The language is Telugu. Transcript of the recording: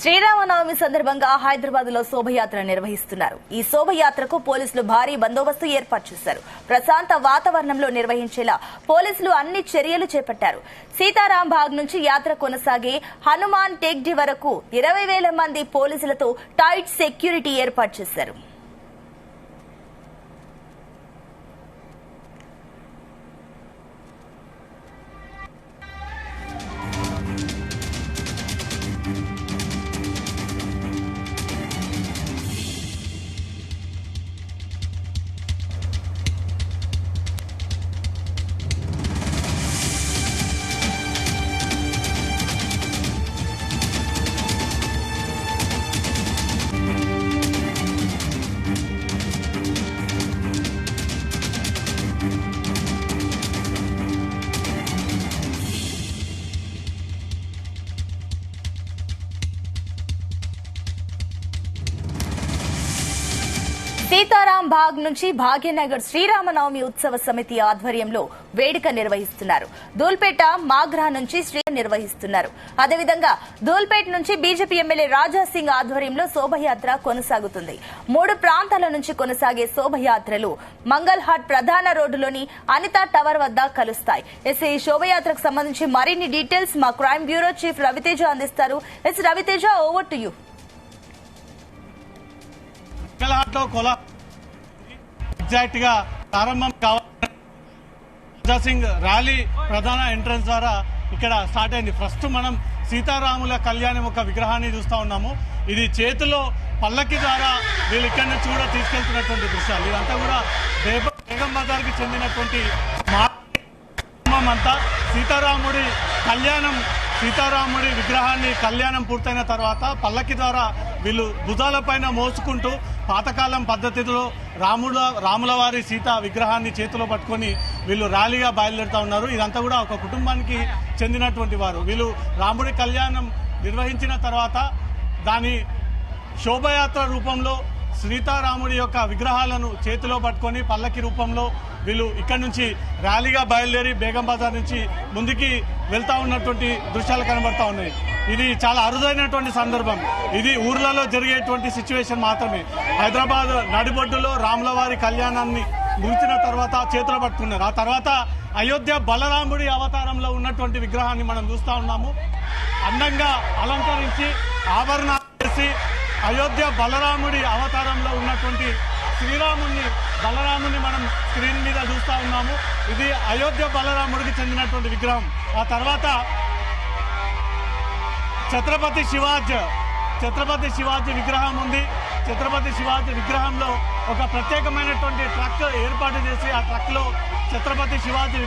శ్రీరామనవమి సందర్భంగా హైదరాబాద్ లో శోభయాత్ర నిర్వహిస్తున్నారు. ఈ శోభయాత్రకు పోలీసులు భారీ బందోబస్తు ఏర్పాటు చేశారు. ప్రశాంత వాతావరణంలో నిర్వహించేలా పోలీసులు అన్ని చర్యలు చేపట్టారు. సీతారాం బాగ్ నుంచి యాత్ర కొనసాగే హనుమాన్ టెక్డి వరకు 20,000 మంది పోలీసులతో టైట్ సెక్యూరిటీ ఏర్పాటు చేశారు. సీతారాం బాగ్ నుంచి భాగ్యనగర్ శ్రీరామనవమి ఉత్సవ సమితి ఆధ్వర్యంలో వేడుక నిర్వహిస్తున్నారు. దూల్పేట మాగ్రా నుంచి నిర్వహిస్తున్నారు. అదేవిధంగా దూల్పేట నుంచి బీజేపీ ఎమ్మెల్యే రాజా సింగ్ ఆధ్వర్యంలో శోభయాత్ర కొనసాగుతుంది. 3 ప్రాంతాల నుంచి కొనసాగే శోభయాత్రలు మంగల్హాట్ ప్రధాన రోడ్డులోని అనితా టవర్ వద్ద కలుస్తాయి. ఈ శోభయాత్రకు సంబంధించి మరిన్ని డీటెయిల్స్ మా క్రైమ్ బ్యూరో చీఫ్ రవితేజ అందిస్తారు. Raviteja, over to you. Exact గా ప్రారంభం కావాలి. రాజా సింగ్ ర్యాలీ ప్రధాన ఎంట్రన్స్ ద్వారా ఇక్కడ స్టార్ట్ అయింది. ఫస్ట్ మనం సీతారాముల కళ్యాణం ఒక విగ్రహాన్ని చూస్తా ఉన్నాము. ఇది చేతిలో పల్లకి ద్వారా వీళ్ళు ఇక్కడి నుంచి కూడా తీసుకెళ్తున్నటువంటి దృశ్యాలు. ఇదంతా కూడా బేగం బజార్ కి చెందినటువంటి అంతా సీతారాముడి విగ్రహాన్ని కళ్యాణం పూర్తయిన తర్వాత పల్లకి ద్వారా వీళ్ళు భుజాలపైన మోసుకుంటూ పాతకాలం పద్ధతిలో రాముల వారి సీత విగ్రహాన్ని చేతిలో పట్టుకొని వీళ్ళు ర్యాలీగా బయలుదేరుతా ఉన్నారు. ఇదంతా కూడా ఒక కుటుంబానికి చెందినటువంటి వారు. వీళ్ళు రాముడి కళ్యాణం నిర్వహించిన తర్వాత దాని శోభయాత్ర రూపంలో సీతారాముడి యొక్క విగ్రహాలను చేతిలో పట్టుకొని పల్లకి రూపంలో వీళ్ళు ఇక్కడి నుంచి ర్యాలీగా బయలుదేరి బేగం బజార్ నుంచి ముందుకి వెళ్తా ఉన్నటువంటి దృశ్యాలు కనబడతా ఉన్నాయి. ఇది చాలా అరుదైనటువంటి సందర్భం. ఇది ఊర్లలో జరిగేటువంటి సిచ్యువేషన్ మాత్రమే. హైదరాబాద్ నడిబొడ్డులో రాముల వారి కళ్యాణాన్ని ముగిసిన తర్వాత చేతులు పట్టుకున్నారు. ఆ తర్వాత అయోధ్య బలరాముడి అవతారంలో ఉన్నటువంటి విగ్రహాన్ని మనం చూస్తా ఉన్నాము. అందంగా అలంకరించి ఆభరణాలు చేసి అయోధ్య బలరాముడి అవతారంలో ఉన్నటువంటి బలరాముని మనం స్క్రీన్ మీద చూస్తా ఉన్నాము. ఇది అయోధ్య బలరాముడికి చెందినటువంటి విగ్రహం. ఆ తర్వాత ఛత్రపతి శివాజీ విగ్రహం ఉంది. ఛత్రపతి శివాజీ విగ్రహంలో ఒక ప్రత్యేకమైనటువంటి ట్రక్ ఏర్పాటు చేసి ఆ ట్రక్ లో ఛత్రపతి శివాజీ